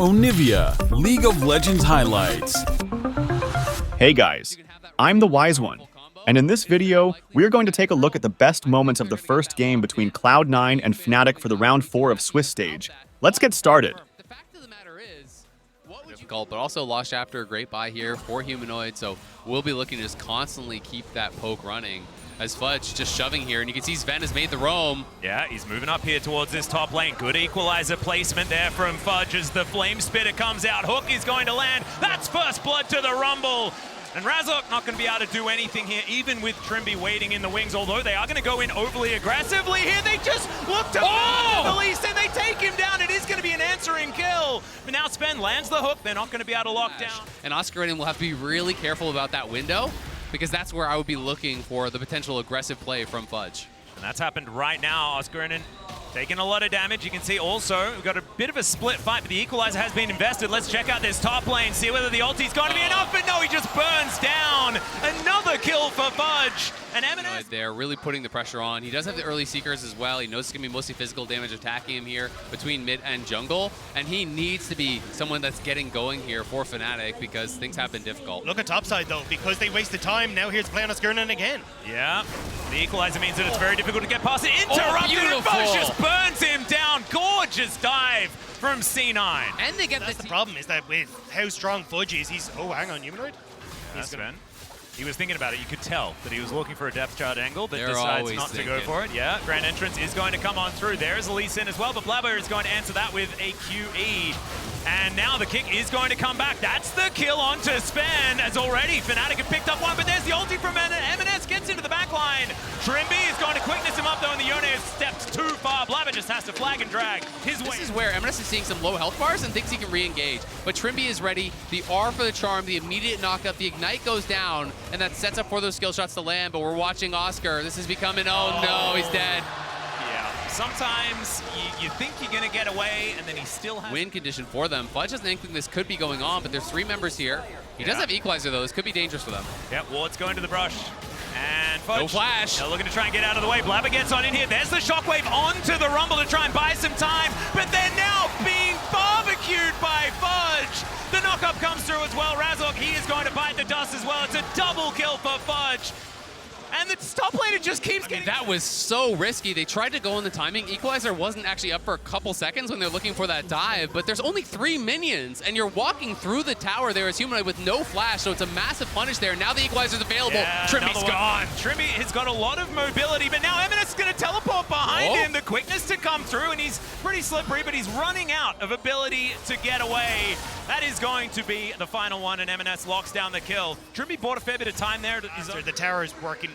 Onivia, League of Legends highlights. Hey guys, I'm the Wise One, and in this video, we're going to take a look at the best moments of the first game between Cloud9 and Fnatic for the round 4 of Swiss stage. Let's get started. The fact of the matter is, what would you call it? But also Lost Chapter, a great buy here for Humanoid, so we'll be looking to just constantly keep that poke running. As Fudge just shoving here, and you can see Sven has made the roam. Yeah, he's moving up here towards this top lane. Good equalizer placement there from Fudge as the Flame Spitter comes out. Hook is going to land. That's first blood to the Rumble. And Razok not going to be able to do anything here, even with Trimby waiting in the wings, although they are going to go in overly aggressively here. They just look to the least, and they take him down. It is going to be an answering kill. But now Sven lands the hook. They're not going to be able to lock down. And Oscar and him will have to be really careful about that window, because that's where I would be looking for the potential aggressive play from Fudge. And that's happened right now. Oscarinen taking a lot of damage. You can see also we've got a bit of a split fight, but the equalizer has been invested. Let's check out this top lane, see whether the ulti's going to be enough, but no, he just burns down. Another kill for Fudge. And M&S they're really putting the pressure on. He does have the early Seekers as well. He knows it's going to be mostly physical damage attacking him here between mid and jungle, and he needs to be someone that's getting going here for Fnatic because things have been difficult. Look at topside though, because they wasted time. Now here's play on Oscarinen again. Yeah, the equalizer means that it's very difficult to get past it. Interrupted, and beautiful. Fudge just burns him down. Gorgeous dive from C9. And they get That's the problem, is that with how strong Fudge is, he's... Oh, hang on, Humanoid? That's Sven. He was thinking about it. You could tell that he was looking for a depth chart angle, but They're decides not thinking. to go for it. Yeah, Grand Entrance is going to come on through. There's a Lee Sin as well, but Blabber is going to answer that with a QE. And now the kick is going to come back. That's the kill onto Sven, as already Fnatic have picked up one, but there's the ulti from M&S, gets into the back line. Trimby is going to quickness him up though, and the Yone has stepped too far. Blabber just has to flag and drag his way. This is where M&S is seeing some low health bars and thinks he can re-engage. But Trimby is ready. The R for the charm, the immediate knockup, the ignite goes down, and that sets up for those skill shots to land. But we're watching Oscar. This is becoming, oh no, he's dead. Yeah, sometimes you think you're going to get away, and then he still has... Win condition for them. Fudge has an inkling this could be going on, but there's 3 members here. He does have equalizer though. This could be dangerous for them. Yeah, Ward's going to the brush. And Fudge, no flash. They're looking to try and get out of the way. Blabber gets on in here. There's the shockwave onto the Rumble to try and buy some time, but they're now being barbecued by Fudge. The knockup comes through as well. Razok, he is going to bite the dust as well. It's a double kill for Fudge. And the top laner just keeps getting... That was so risky. They tried to go on the timing. Equalizer wasn't actually up for a couple seconds when they're looking for that dive, but there's only 3 minions, and you're walking through the tower there as Humanoid with no flash, so it's a massive punish there. Now the equalizer's available. Yeah, Trimmy's gone. Trimby has got a lot of mobility, but now M&S is going to teleport behind him. The quickness to come through, and he's pretty slippery, but he's running out of ability to get away. That is going to be the final one, and M&S locks down the kill. Trimby bought a fair bit of time there. The tower is working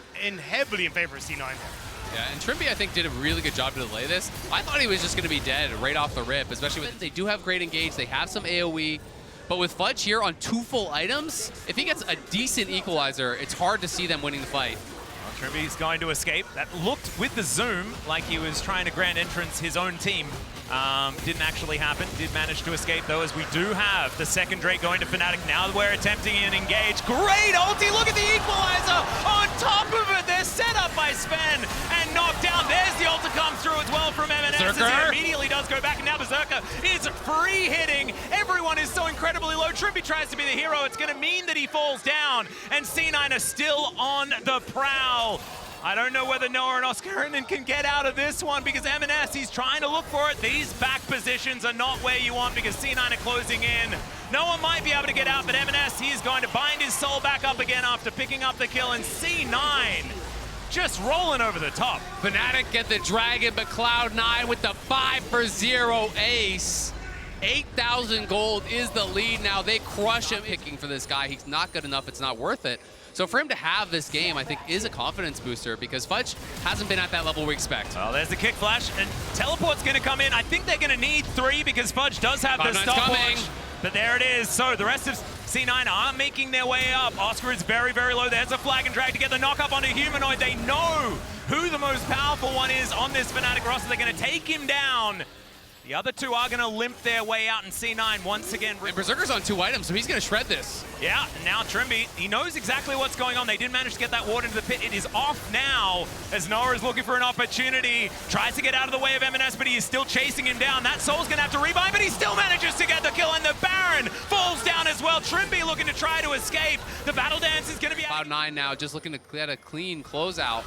heavily in favor of C9. Yeah, and Trimby, I think, did a really good job to delay this. I thought he was just going to be dead right off the rip, especially with they do have great engage. They have some AoE. But with Fudge here on 2 full items, if he gets a decent equalizer, it's hard to see them winning the fight. Well, Trimby's going to escape. That looked with the zoom like he was trying to Grand Entrance his own team. Didn't actually happen. Did manage to escape though, as we do have the second Drake going to Fnatic. Now we're attempting an engage. Great ulti! Look at the equalizer on top of it. They're set up by Sven and knocked down. There's the ult to come through as well from M&S. As he immediately does go back, and now Berserker is free hitting. Everyone is so incredibly low. Trimby tries to be the hero. It's going to mean that he falls down, and C9 are still on the prowl. I don't know whether Noah and Oscarinen can get out of this one, because M&S, he's trying to look for it. These back positions are not where you want, because C9 are closing in. Noah might be able to get out, but M&S, he is going to bind his soul back up again after picking up the kill, and C9 just rolling over the top. Fnatic get the dragon, but Cloud9 with the 5-for-0 ace. 8,000 gold is the lead now. They crush him. Picking for this guy, he's not good enough. It's not worth it. So for him to have this game, I think, is a confidence booster, because Fudge hasn't been at that level we expect. Well, there's the kick flash, and Teleport's going to come in. I think they're going to need 3, because Fudge does have the stopwatch. But there it is. So the rest of C9 are making their way up. Oscar is very, very low. There's a flag and drag to get the knock up onto Humanoid. They know who the most powerful one is on this Fnatic roster. They're going to take him down. The other two are going to limp their way out, and C9 once again. And Berserker's on 2 items, so he's going to shred this. Yeah, and now Trimby, he knows exactly what's going on. They did manage to get that ward into the pit. It is off now as Noah is looking for an opportunity. Tries to get out of the way of M&S, but he is still chasing him down. That Soul's going to have to rebind, but he still manages to get the kill, and the Baron falls down as well. Trimby looking to try to escape. The battle dance is going to be out. Cloud9 now just looking to get a clean closeout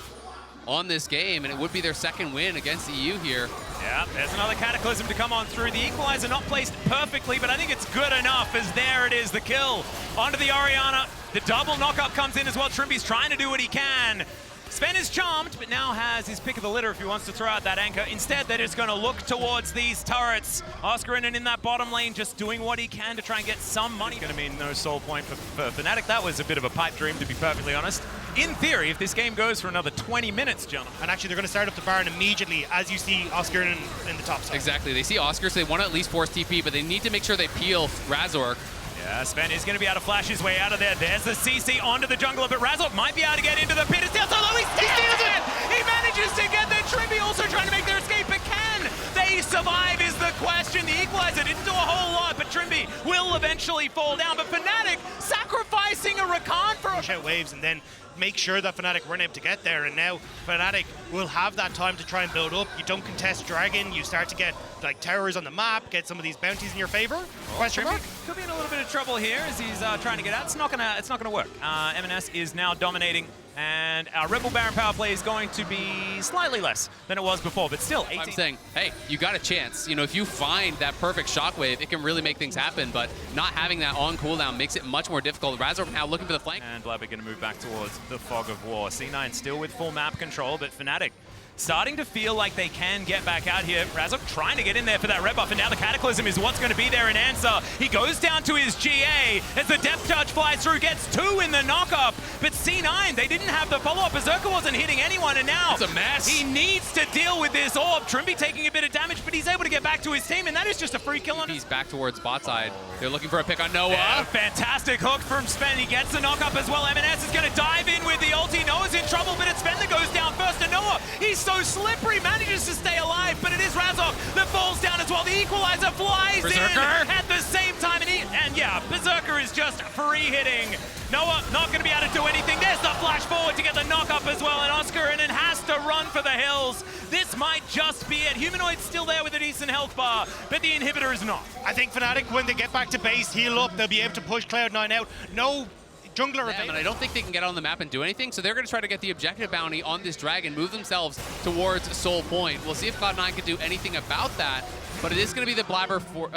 on this game, and it would be their second win against EU here. Yeah, there's another Cataclysm to come on through. The equalizer not placed perfectly, but I think it's good enough as there it is, the kill. Onto the Orianna. The double knockup comes in as well. Trimby's trying to do what he can. Sven is charmed, but now has his pick of the litter if he wants to throw out that anchor. Instead, they're just going to look towards these turrets. Oscarinen in that bottom lane, just doing what he can to try and get some money. Going to mean no soul point for Fnatic. That was a bit of a pipe dream, to be perfectly honest. In theory, if this game goes for another 20 minutes, gentlemen. And actually, they're going to start up the Baron immediately as you see Oscar in the top side. Exactly. They see Oscar, so they want to at least force TP, but they need to make sure they peel Razork. Yeah, Sven is going to be able to flash his way out of there. There's the CC onto the jungler, but Razork might be able to get into the pit. It's still so low. He steals it! He manages to get there. Trimby also trying to make their escape, but can they survive is the question. The equalizer didn't do a whole lot, but Trimby will eventually fall down. But Fnatic sacrificing a Rakan for push out waves and then make sure that Fnatic weren't able to get there, and now Fnatic will have that time to try and build up. You don't contest Dragon, you start to get like towers on the map, get some of these bounties in your favor. Question mark? Could be in a little bit of trouble here as he's trying to get out. It's not gonna work. M&S is now dominating, and our Rebel Baron power play is going to be slightly less than it was before, but still 18. I'm saying, hey, you got a chance. You know, if you find that perfect shockwave, it can really make things happen, but not having that on cooldown makes it much more difficult. Razork now looking for the flank. And Blabber going to move back towards the Fog of War. C9 still with full map control, but Fnatic starting to feel like they can get back out here. Razork trying to get in there for that red buff, and now the Cataclysm is what's going to be there in answer. He goes down to his GA as the depth charge flies through, gets 2 in the knockup, but C9, they didn't have the follow-up. Berserker wasn't hitting anyone, and now it's a mess. He needs to deal with this orb. Trimby taking a bit of damage, but he's able to get back to his team, and that is just a free kill on him. He's back towards bot side. They're looking for a pick on Noah. Yeah, fantastic hook from Sven. He gets the knockup as well. M&S is going to dive in with the ulti. Noah's in trouble, but it's Sven that goes down first, and Noah, he's so slippery, manages to stay alive, but it is Razork that falls down as well. The equalizer flies Berserker in at the same time, and yeah, Berserker is just free hitting. Noah not going to be able to do anything. There's the flash forward to get the knockup as well, and Oscarinen has to run for the hills. This might just be it. Humanoid's still there with a decent health bar, but the inhibitor is not. I think Fnatic, when they get back to base, heal up, they'll be able to push Cloud9 out. No jungler available. And I don't think they can get on the map and do anything, so they're going to try to get the objective bounty on this dragon, move themselves towards Soul Point. We'll see if Cloud9 can do anything about that, but it is going to be the Blabber for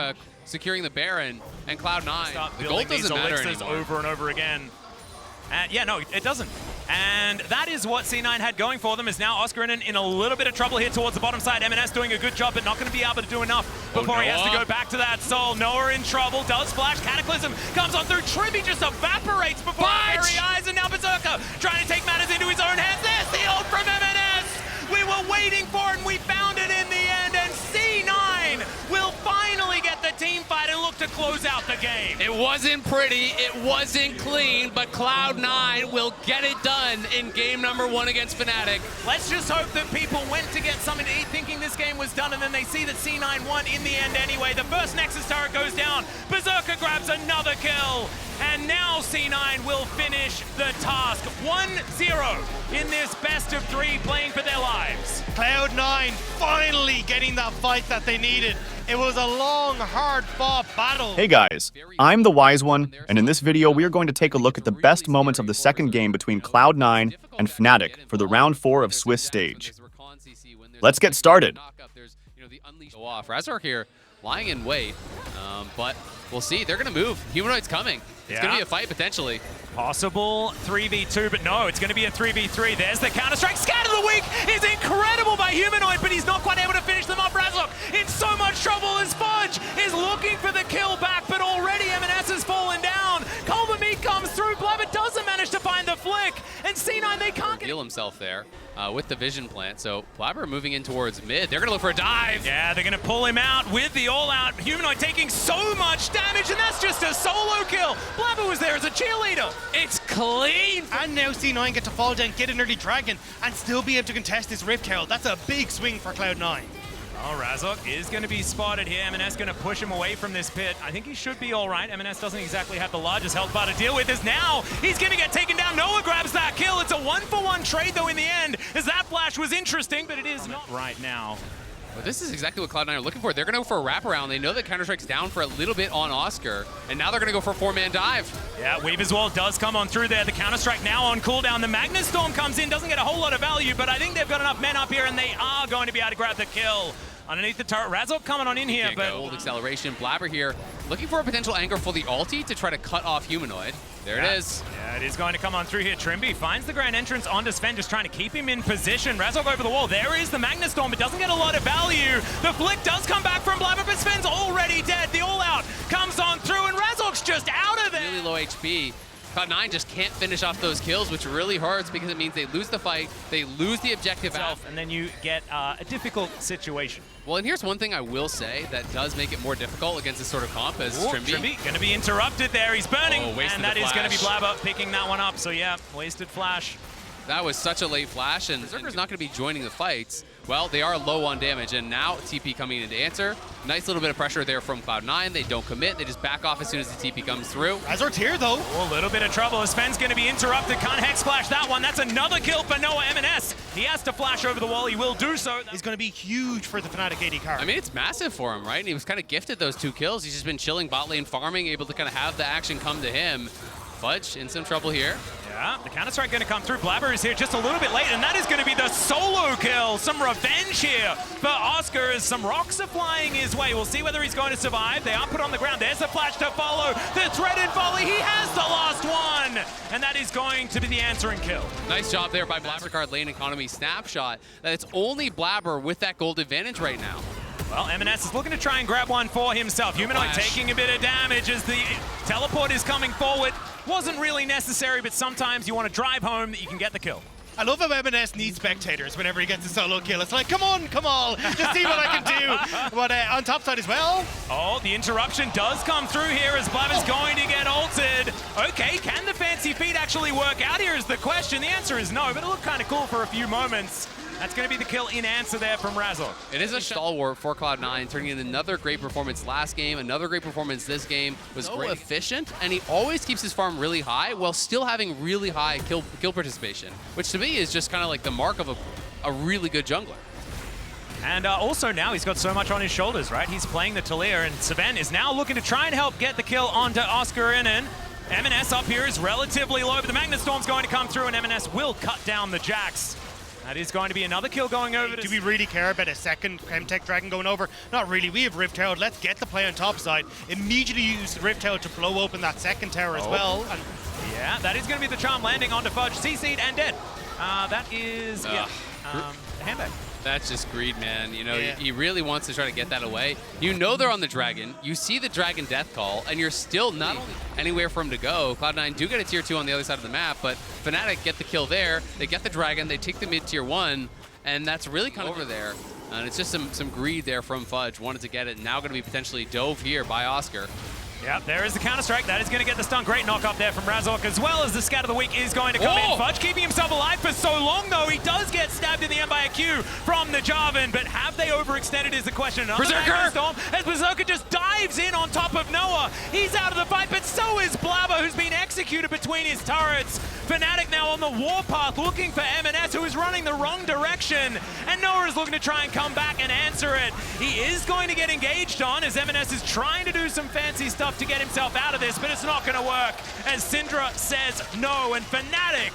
securing the Baron, and Cloud9. The gold doesn't matter anymore. Over and over again. Yeah, no, it doesn't. And that is what C9 had going for them, is now Oscarinen in a little bit of trouble here towards the bottom side. M&S doing a good job, but not going to be able to do enough before he has to go back to that soul. Noah in trouble, does flash. Cataclysm comes on through. Trimby just evaporates before our very eyes, and now Berserker trying to take matters into his own hands. There's the ult from M&S. We were waiting for it, and we found it in the end, and C9 will finally get the team fight and look to close out the game. It wasn't pretty, it wasn't clean, but Cloud9 will get it done in game number 1 against Fnatic. Let's just hope that people went to get something to eat thinking this game was done, and then they see that C9 won in the end anyway. The first Nexus turret goes down, Berserker grabs another kill, and now C9 will finish the task. 1-0 in this best of 3, playing for their lives. Cloud9 finally getting that fight that they needed. It was a long, hard-fought battle. Hey guys, I'm the Wise One, and in this video we are going to take a look at the best moments of the second game between Cloud9 and Fnatic for the round 4 of Swiss stage. Let's get started. Razork here lying in wait, but we'll see. They're going to move. Humanoid's coming. It's going to be a fight potentially. Possible 3v2, but no, it's going to be a 3v3. There's the counter-strike. Scatter the Weak is incredible by Humanoid, but he's not quite able to finish them off. Razork in so much trouble as Fudge is looking for the kill back, but already M&S has fallen down. Meat comes through. Blabber doesn't manage to find the flick, and C9, they can't get... Heal himself there with the vision plant, so Blabber moving in towards mid. They're going to look for a dive. Yeah, they're going to pull him out with the all-out. Humanoid taking so much damage, and that's just a solo kill. Blabber was there as a cheerleader. It's clean. And now C9 get to fall down, get an early dragon, and still be able to contest this Rift Herald. That's a big swing for Cloud9. Oh, Razok is going to be spotted here. M&S going to push him away from this pit. I think he should be all right. M&S doesn't exactly have the largest health bar to deal with. As now he's going to get taken down. Noah grabs that kill. It's a 1-for-1 trade though in the end, as that flash was interesting, but it is not right now. Well, this is exactly what Cloud9 are looking for. They're going to go for a wraparound. They know that Counter-Strike's down for a little bit on Oscar, and now they're going to go for a 4-man dive. Yeah, Weaver's Wall does come on through there. The Counter-Strike now on cooldown. The Magnus Storm comes in, doesn't get a whole lot of value, but I think they've got enough men up here, and they are going to be able to grab the kill. Underneath the turret, Razok coming on in here, but old acceleration. Blabber here looking for a potential anchor for the ulti to try to cut off Humanoid. There it is. Yeah, it is going to come on through here. Trimby finds the grand entrance onto Sven, just trying to keep him in position. Razok over the wall. There is the Magnus Storm, but doesn't get a lot of value. The flick does come back from Blabber, but Sven's already dead. The all-out comes on through, and Razok's just out of there. Really low HP. Cloud9 just can't finish off those kills, which really hurts because it means they lose the fight, they lose the objective out. And then you get a difficult situation. Well, and here's one thing I will say that does make it more difficult against this sort of comp is Trimby. Going to be interrupted there. He's burning, and that is going to be Blabber picking that one up. So yeah, wasted flash. That was such a late flash, and Berserker's not going to be joining the fights. Well, they are low on damage, and now TP coming in to answer. Nice little bit of pressure there from Cloud9. They don't commit. They just back off as soon as the TP comes through. Razor's here, though. Oh, a little bit of trouble. Sven's going to be interrupted. Can't hex flash that one. That's another kill for Noah. M&S. He has to flash over the wall. He will do so. He's going to be huge for the Fnatic AD card. I mean, it's massive for him, right? And he was kind of gifted those 2 kills. He's just been chilling bot lane farming, able to kind of have the action come to him. Fudge in some trouble here. Yeah, the Counter-Strike going to come through. Blabber is here just a little bit late, and that is going to be the solo kill. Some revenge here for Oscar as some rocks are flying his way. We'll see whether he's going to survive. They are put on the ground. There's the flash to follow. The threaded volley. He has the last one, and that is going to be the answering kill. Nice job there by Blabber. Card lane economy snapshot. That it's only Blabber with that gold advantage right now. Well, M&S is looking to try and grab one for himself. Humanoid taking a bit of damage as the teleport is coming forward. Wasn't really necessary, but sometimes you want to drive home that you can get the kill. I love how M&S needs spectators whenever he gets a solo kill. It's like, come on, just see what I can do. But on top side as well. Oh, the interruption does come through here as Blabber's going to get ulted. Okay, can the fancy feet actually work out here is the question. The answer is no, but it looked kind of cool for a few moments. That's going to be the kill in answer there from Razok. It is a stalwart for Cloud9, turning in another great performance last game, another great performance this game. Was so efficient, and he always keeps his farm really high while still having really high kill participation, which to me is just kind of like the mark of a really good jungler. And also now he's got so much on his shoulders, right? He's playing the Talir, and Sven is now looking to try and help get the kill onto Oscar Innen. M&S up here is relatively low, but the Magnus Storm's going to come through, and M&S will cut down the Jax. That is going to be another kill going over. Do we really care about a second Chemtech Dragon going over? Not really. We have Rift Herald. Let's get the play on top side. Immediately use Rift Herald to blow open that second tower as well. And yeah, that is going to be the charm landing onto Fudge. CC'd and dead. That is, the handbag. That's just greed, man. You know, he really wants to try to get that away. You know they're on the dragon. You see the dragon death call, and you're still not anywhere for him to go. Cloud9 do get a tier 2 on the other side of the map, but Fnatic get the kill there. They get the dragon. They take the mid tier 1, and that's really kind of over there. And it's just some greed there from Fudge. Wanted to get it. Now going to be potentially dove here by Oscar. Yeah, there is the Counter-Strike. That is going to get the stun. Great knock up there from Razok, as well as the Scat of the Week is going to come in. Fudge keeping himself alive for so long, though. He does get stabbed in the end by a Q from the Jarvan, but have they overextended is the question. Berserker! Storm, as Berserker just dives in on top of Noah. He's out of the fight, but so is Blabber, who's been executed between his turrets. Fnatic now on the warpath, looking for M&S, who is running the wrong direction. And Noah is looking to try and come back and answer it. He is going to get engaged on, as M&S is trying to do some fancy stuff to get himself out of this, but it's not going to work, as Syndra says no. And Fnatic,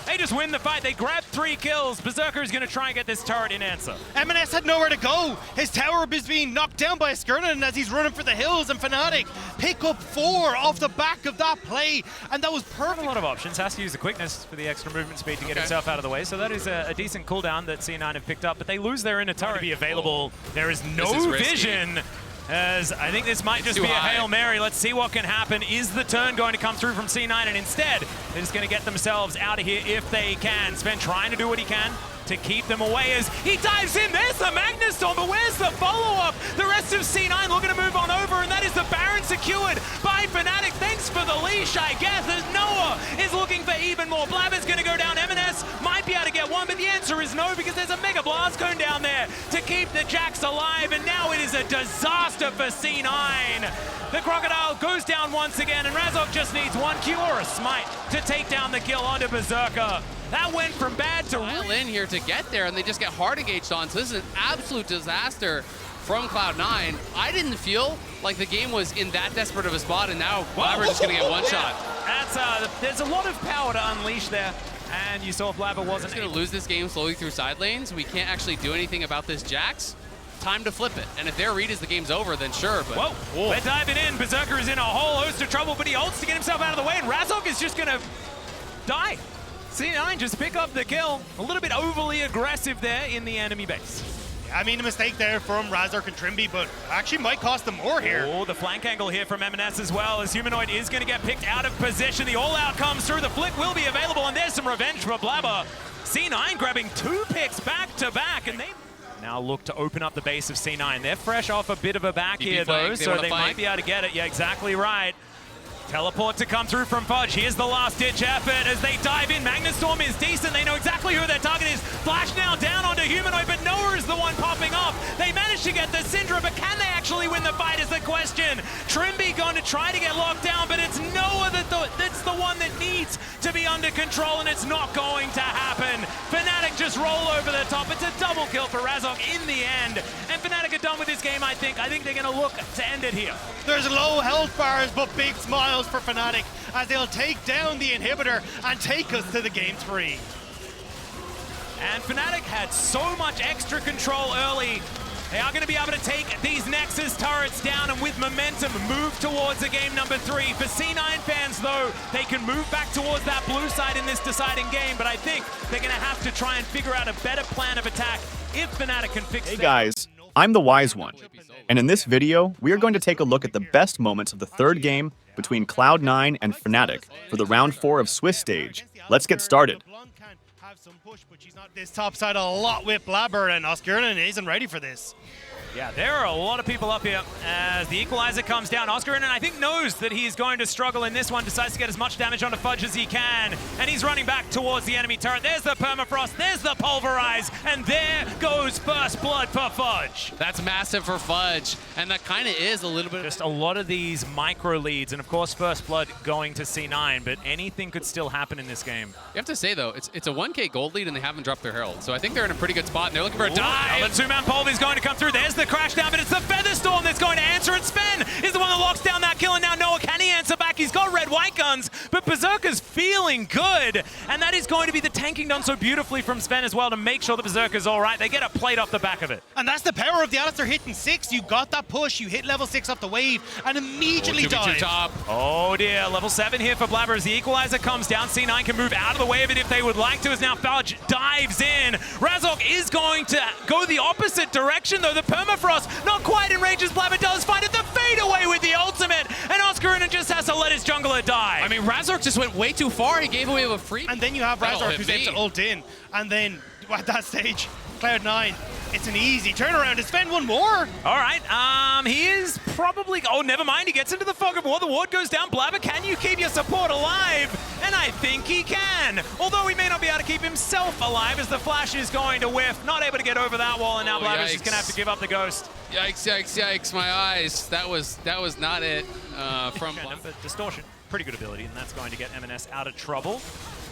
they just win the fight. They grab 3 kills. Berserker is going to try and get this turret in answer. M&S had nowhere to go. His tower is being knocked down by Skirnan as he's running for the hills, and Fnatic pick up 4 off the back of that play, and that was perfect. A lot of options. Has to use the quickness for the extra movement speed to get himself out of the way, so that is a decent cooldown that C9 have picked up, but they lose their inner turret to be available. There is no vision. As I think this might just be a Hail Mary. Let's see what can happen. Is the turn going to come through from C9? And instead, they're just going to get themselves out of here if they can. Sven trying to do what he can to keep them away as he dives in. There's the Magnus Storm, but where's the follow-up? The rest of C9 looking to move on over, and that is the Baron secured by Fnatic. Thanks for the leash, I guess, as Noah is looking for even more. Blabber's going to go down. M&S might be able to get one one, but the answer is no, because there's a Mega Blast Cone down there to keep the Jax alive, and now it is a disaster for C9. The Crocodile goes down once again, and Razok just needs one Q or a smite to take down the kill onto Berserker. That went from bad to real in here to get there, and they just get hard engaged on, so this is an absolute disaster from Cloud9. I didn't feel like the game was in that desperate of a spot, and now Blabber's just gonna get one shot. That's there's a lot of power to unleash there, and you saw Blabber wasn't gonna lose this game slowly through side lanes. We can't actually do anything about this Jax. Time to flip it, and if their read is the game's over, then sure, but... Whoa, they're diving in. Berserker is in a whole host of trouble, but he ults to get himself out of the way, and Razok is just gonna die. C9 just pick up the kill. A little bit overly aggressive there in the enemy base. I mean, a mistake there from Razork and Trimby, but actually might cost them more here. Oh, the flank angle here from M&S as well, as Humanoid is going to get picked out of position. The all-out comes through. The flick will be available, and there's some revenge for Blabber. C9 grabbing 2 picks back-to-back, and they now look to open up the base of C9. They're fresh off a bit of a back here, though, so they might be able to get it. Yeah, exactly right. Teleport to come through from Fudge. Here's the last-ditch effort as they dive in. Magnustorm is decent. They know exactly who their target is. Flash now down onto Humanoid, but Noah is the one popping off. They managed to get the Syndra, but can they actually win the fight is the question. Trimby going to try to get locked down, but it's Noah that's the one that needs to be under control, and it's not going to happen. Fnatic just roll over the top. It's a double kill for Razok in the end, and Fnatic are done with this game, I think. I think they're going to look to end it here. There's low health bars, but big smiles for Fnatic as they'll take down the inhibitor and take us to the game 3. And Fnatic had so much extra control early. They are going to be able to take these Nexus turrets down and with momentum move towards a game number 3. For C9 fans, though, they can move back towards that blue side in this deciding game, but I think they're going to have to try and figure out a better plan of attack if Fnatic can fix it. Hey guys, I'm the Wise One, and in this video, we are going to take a look at the best moments of the third game between Cloud9 and Fnatic for the round 4 of Swiss stage. Let's get started. Some push, but she's not this top side a lot with Blabber, and Oscarina isn't ready for this. Yeah, there are a lot of people up here as the equalizer comes down. Oscarina, I think, knows that he's going to struggle in this one, decides to get as much damage onto Fudge as he can, and he's running back towards the enemy turret. There's the permafrost, there's the pulverize, and there goes first blood for Fudge. That's massive for Fudge, and that kind of is a little bit... Just a lot of these micro leads, and of course first blood going to C9, but anything could still happen in this game. You have to say, though, it's a 1K gold lead, and they haven't dropped their herald, so I think they're in a pretty good spot, and they're looking for a dive. Now the two-man pulver is going to come through. There's the crash down, but it's the Featherstorm that's going to answer, and Sven is the one that locks down that kill, and now Noah, can he answer back? He's got red-white guns, but Berserker's feeling good, and that is going to be the tanking done so beautifully from Sven as well to make sure the Berserker's all right. They get a plate off the back of it. And that's the power of the Alistar hitting 6. You got that push, you hit level 6 up the wave, and immediately dive. Oh dear, level 7 here for Blabber as the equalizer comes down. C9 can move out of the way of it if they would like to, as now Fudge dives in. Razok is going to go the opposite direction, though. The permafrost not quite in range as Blabber does find it. The fade away with the ultimate, and Oscarina just has to let his jungler die. I mean, Razork just went way too far. He gave away a free. And then you have Razork who's able to ult in, and then at that stage, Cloud9, it's an easy turnaround. Is Sven one more? All right, he is probably, oh, never mind. He gets into the fog of war. The ward goes down. Blabber, can you keep your support alive? And I think he can. Although he may not be able to keep himself alive as the flash is going to whiff. Not able to get over that wall, and now Blabber's just gonna have to give up the ghost. Yikes, yikes, yikes, my eyes. That was not it from Blabber. Distortion, pretty good ability, and that's going to get M&S out of trouble.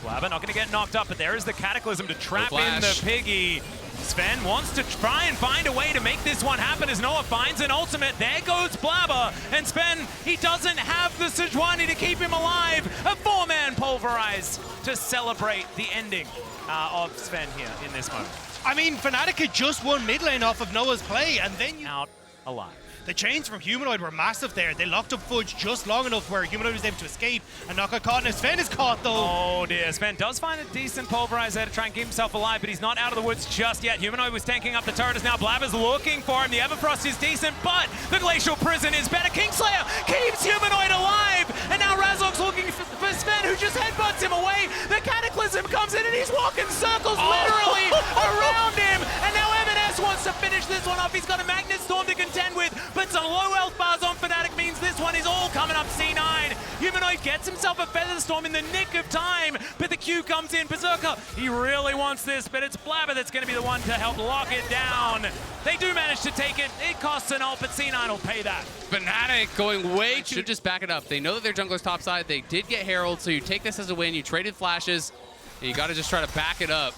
Blabber not gonna get knocked up, but there is the Cataclysm to trap in the Piggy. Sven wants to try and find a way to make this one happen as Noah finds an ultimate. There goes Blabber, and Sven, he doesn't have the Sejuani to keep him alive. A 4-man pulverize to celebrate the ending of Sven here in this moment. I mean, Fnatic had just won mid lane off of Noah's play, and then you... Out alive. The chains from Humanoid were massive there. They locked up Fudge just long enough where Humanoid was able to escape and not get caught. And Sven is caught, though. Oh, dear. Sven does find a decent pulverize there to try and keep himself alive, but he's not out of the woods just yet. Humanoid was tanking up the turret as now Blabber's looking for him. The Everfrost is decent, but the Glacial Prison is better. Kingslayer keeps Humanoid alive, and now Razok's looking for Sven, who just headbutts him away. The Cataclysm comes in, and he's walking circles literally around him. And now M&S wants to finish this one off. He's got a Magnet Storm to contend with, but some low health bars on Fnatic means this one is all coming up C9. Humanoid gets himself a Feather Storm in the nick of time, but the Q comes in, Berserker, he really wants this, but it's Blabber that's going to be the one to help lock it down. They do manage to take it. It costs an ult, but C9 will pay that. Fnatic going way too... Should just back it up. They know that their jungler's topside. They did get Herald, so you take this as a win. You traded flashes, and you got to just try to back it up.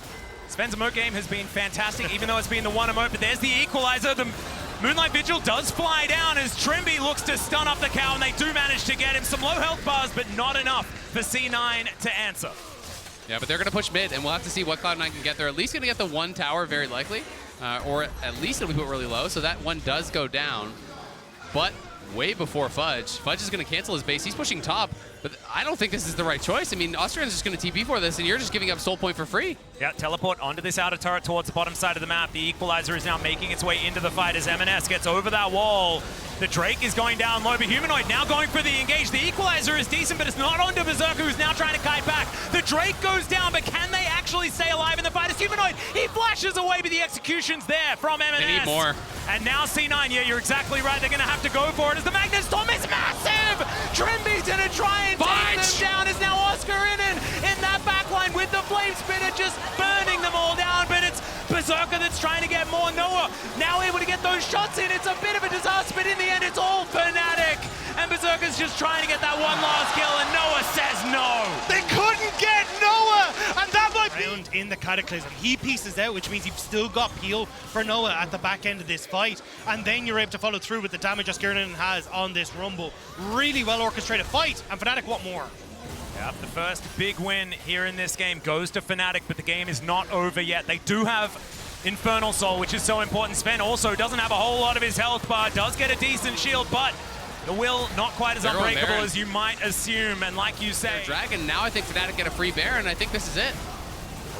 Sven's emote game has been fantastic, even though it's been the one emote, but there's the equalizer. The Moonlight Vigil does fly down as Trimby looks to stun up the cow, and they do manage to get him. Some low health bars, but not enough for C9 to answer. Yeah, but they're going to push mid, and we'll have to see what Cloud9 can get. They're at least going to get the one tower, very likely, or at least it'll be put really low, so that one does go down. But way before Fudge. Fudge is going to cancel his base. He's pushing top, but I don't think this is the right choice. I mean, Austrian's just going to TP for this, and you're just giving up soul point for free. Yeah, teleport onto this outer turret towards the bottom side of the map. The equalizer is now making its way into the fight as MNS gets over that wall. The Drake is going down low, but Humanoid now going for the engage. The equalizer is decent, but it's not onto Berserker, who's now trying to kite back. The Drake goes down, but can they actually stay alive in the fight? As Humanoid, he flashes away, but the execution's there from MNS. They need more. And now C9, yeah, you're exactly right. They're going to have to go for it as the Magnet Storm is massive! Trimby's going to try and take them down. Is now Oscar in that backline with the Flame Spitter just burning them all down, but it's Berserker that's trying to get more. Noah now able to get those shots in. It's a bit of a disaster, but in the end, it's all Fnatic. And Berserker's just trying to get that one last kill, and Noah says no. They couldn't get Noah, and that might be in the Cataclysm. He pieces out, which means you've still got peel for Noah at the back end of this fight, and then you're able to follow through with the damage Oskirinen has on this Rumble. Really well orchestrated fight, and Fnatic want more. Yep, the first big win here in this game goes to Fnatic, but the game is not over yet. They do have Infernal Soul, which is so important. Sven also doesn't have a whole lot of his health bar, does get a decent shield, but the will not quite as unbreakable as you might assume, and like you say... Dragon, now I think Fnatic get a free Baron, and I think this is it.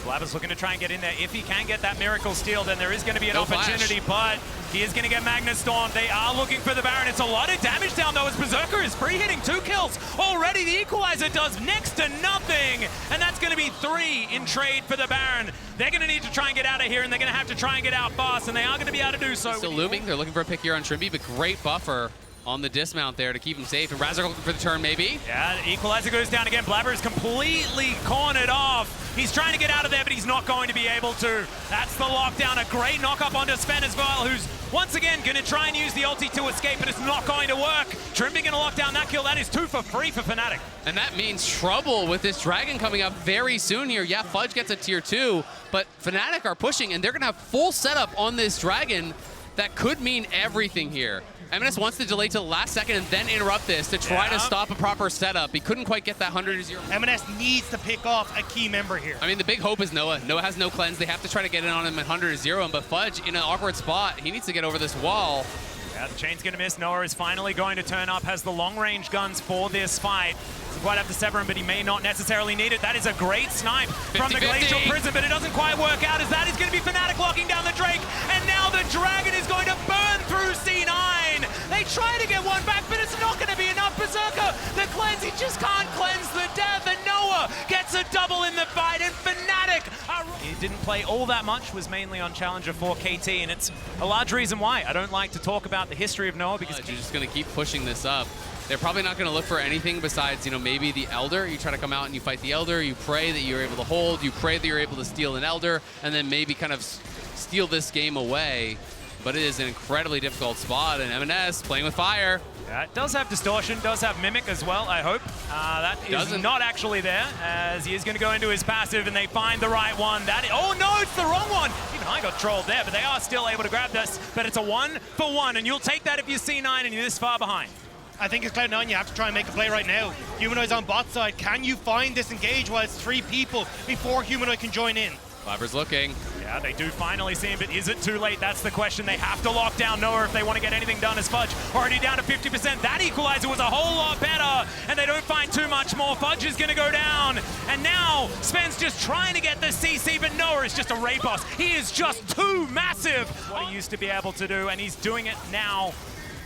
Blabber's looking to try and get in there. If he can get that Miracle Steal, then there is going to be an opportunity, but he is going to get Magnet Storm. They are looking for the Baron. It's a lot of damage down, though, as Berserker is free hitting 2 kills. Already the Equalizer does next to nothing, and that's going to be 3 in trade for the Baron. They're going to need to try and get out of here, and they're going to have to try and get out fast, and they are going to be able to do so. Still looming. They're looking for a pick here on Trimby, but great buffer on the dismount there to keep him safe. And Razor looking for the turn, maybe. Yeah, the Equalizer goes down again. Blabber is completely cornered off. He's trying to get out of there, but he's not going to be able to. That's the lockdown. A great knock-up onto Sven as well, who's once again going to try and use the ulti to escape, but it's not going to work. Trimby going to lock down that kill. That is 2 for free for Fnatic. And that means trouble with this Dragon coming up very soon here. Yeah, Fudge gets a tier 2, but Fnatic are pushing, and they're going to have full setup on this Dragon. That could mean everything here. MNS wants to delay to the last second and then interrupt this to try to stop a proper setup. He couldn't quite get that 100-0. MNS needs to pick off a key member here. I mean, the big hope is Noah. Noah has no cleanse. They have to try to get in on him at 100-0, but Fudge in an awkward spot. He needs to get over this wall. Yeah, the chain's going to miss. Noah is finally going to turn up, has the long-range guns for this fight. Doesn't quite have to sever him, but he may not necessarily need it. That is a great snipe from the Glacial Prison, but it doesn't quite work out, as that is going to be Fnatic locking down the Drake, and now the Dragon is going to burn through C9. They try to get one back, but it's not going to be enough. Berserker, the cleanse, he just can't cleanse the death, and Noah gets a double in the fight, and Fnatic are... He didn't play all that much, was mainly on Challenger for KT, and it's a large reason why I don't like to talk about the history of Noah, because you're just going to keep pushing this up. They're probably not going to look for anything besides, you know, maybe the Elder. You try to come out and you fight the Elder, you pray that you're able to hold, you pray that you're able to steal an Elder, and then maybe kind of steal this game away. But it is an incredibly difficult spot, and MNS playing with fire. Yeah, it does have Distortion, does have Mimic as well, I hope. That is not actually there, as he is going to go into his passive, and they find the right one. Oh no, it's the wrong one! Even I got trolled there, but they are still able to grab this. But it's a 1-for-1, and you'll take that if you're C9 and you're this far behind. I think it's Cloud9, you have to try and make a play right now. Humanoid's on bot side. Can you find this engage while it's 3 people before Humanoid can join in? Blabber's looking. Yeah, they do finally see him, but is it too late? That's the question. They have to lock down Noah if they want to get anything done, as Fudge already down to 50%. That Equalizer was a whole lot better, and they don't find too much more. Fudge is going to go down, and now Sven's just trying to get the CC, but Noah is just a raid boss. He is just too massive. What he used to be able to do, and he's doing it now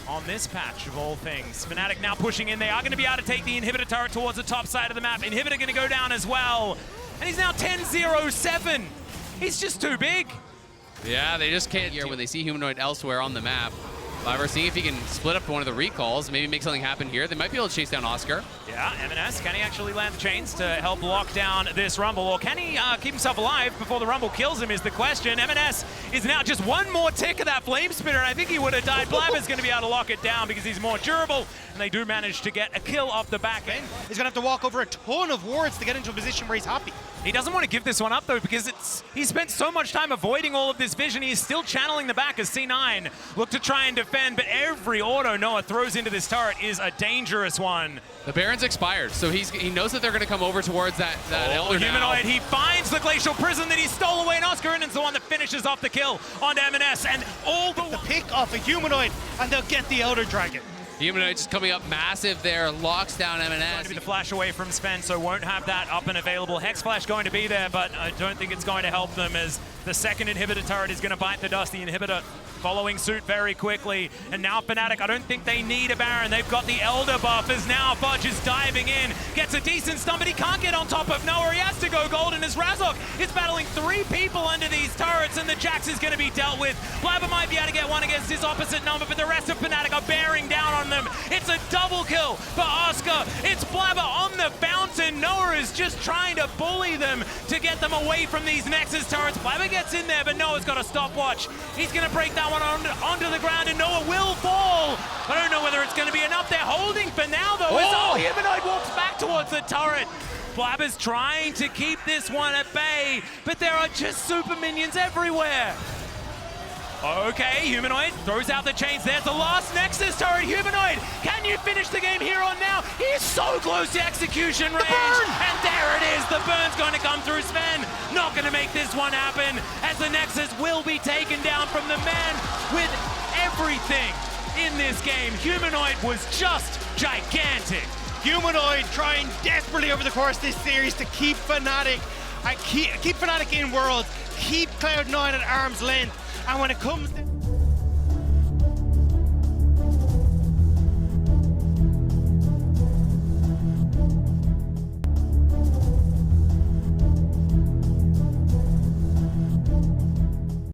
on this patch of all things. Fnatic now pushing in. They are going to be able to take the Inhibitor turret towards the top side of the map. Inhibitor going to go down as well. And he's now 10-0-7. He's just too big. Yeah, they just can't here when they see Humanoid elsewhere on the map. We're seeing if he can split up one of the recalls, maybe make something happen here. They might be able to chase down Oscar. Yeah, M&S, can he actually land the chains to help lock down this Rumble? Or can he keep himself alive before the Rumble kills him is the question. M&S is now just one more tick of that Flame Spitter, and I think he would have died. Blabber's going to be able to lock it down because he's more durable, and they do manage to get a kill off the back end. He's going to have to walk over a ton of wards to get into a position where he's happy. He doesn't want to give this one up, though, because he spent so much time avoiding all of this vision. He's still channeling the back as C9 look to try and defend, but every auto Noah throws into this turret is a dangerous one. The Baron's expired, so he knows that they're going to come over towards that Elder Humanoid, now. he finds the Glacial Prison that he stole away, and Oscar Innan's the one that finishes off the kill on M&S, and all the pick off a Humanoid, and they'll get the Elder Dragon. Humanoid just coming up massive there, locks down M&S. Going to be the flash away from Sven, so won't have that up and available. Hex Flash going to be there, but I don't think it's going to help them as the second inhibitor turret is going to bite the dust. The inhibitor following suit very quickly. And now Fnatic, I don't think they need a Baron. They've got the Elder buff as now Fudge is diving in. Gets a decent stun, but he can't get on top of Noah. He has to go golden as Razok is battling 3 people under these turrets, and the Jax is going to be dealt with. Blabber might be able to get one against his opposite number, but the rest of Fnatic are bearing down on them. It's a double kill for Oscar. It's Blabber on the fountain. Noah is just trying to bully them to get them away from these Nexus turrets. Blabber gets in there, but Noah's got a stopwatch. He's going to break that one onto the ground, and Noah will fall. I don't know whether it's going to be enough. They're holding for now, though. Oh, Humanoid walks back towards the turret. Blabber's trying to keep this one at bay, but there are just super minions everywhere. Okay, Humanoid throws out the chains. There's the last Nexus turret. Humanoid, can you finish the game here on now? He is so close to execution range. And there it is. The burn's going to come through Sven. Not going to make this one happen as the Nexus will be taken down from the man with everything in this game. Humanoid was just gigantic. Humanoid trying desperately over the course of this series to keep Fnatic, keep Fnatic in Worlds, keep Cloud9 at arm's length. And when it comes to